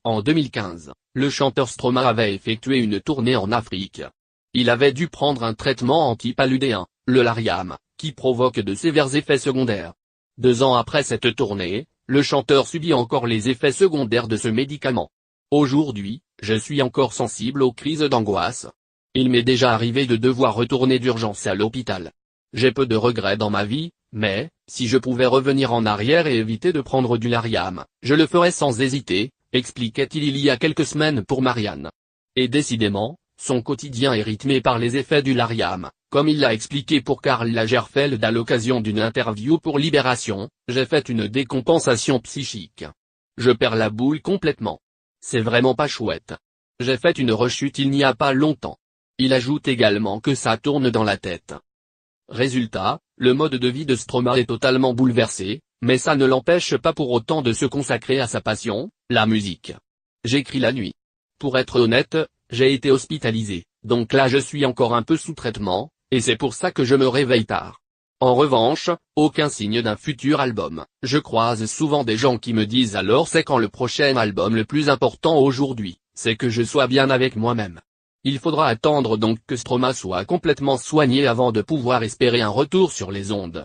En 2015, le chanteur Stromae avait effectué une tournée en Afrique. Il avait dû prendre un traitement antipaludéen, le Lariam, qui provoque de sévères effets secondaires. 2 ans après cette tournée, le chanteur subit encore les effets secondaires de ce médicament. Aujourd'hui, je suis encore sensible aux crises d'angoisse. Il m'est déjà arrivé de devoir retourner d'urgence à l'hôpital. J'ai peu de regrets dans ma vie, mais, si je pouvais revenir en arrière et éviter de prendre du Lariam, je le ferais sans hésiter, expliquait-il il y a quelques semaines pour Marianne. Et décidément, son quotidien est rythmé par les effets du Lariam, comme il l'a expliqué pour Karl Lagerfeld à l'occasion d'une interview pour Libération, j'ai fait une décompensation psychique. Je perds la boule complètement. C'est vraiment pas chouette. J'ai fait une rechute il n'y a pas longtemps. Il ajoute également que ça tourne dans la tête. Résultat, le mode de vie de Stromae est totalement bouleversé, mais ça ne l'empêche pas pour autant de se consacrer à sa passion, la musique. J'écris la nuit. Pour être honnête, j'ai été hospitalisé, donc là je suis encore un peu sous traitement, et c'est pour ça que je me réveille tard. En revanche, aucun signe d'un futur album. Je croise souvent des gens qui me disent alors c'est quand le prochain album. Le plus important aujourd'hui, c'est que je sois bien avec moi-même. Il faudra attendre donc que Stromae soit complètement soigné avant de pouvoir espérer un retour sur les ondes.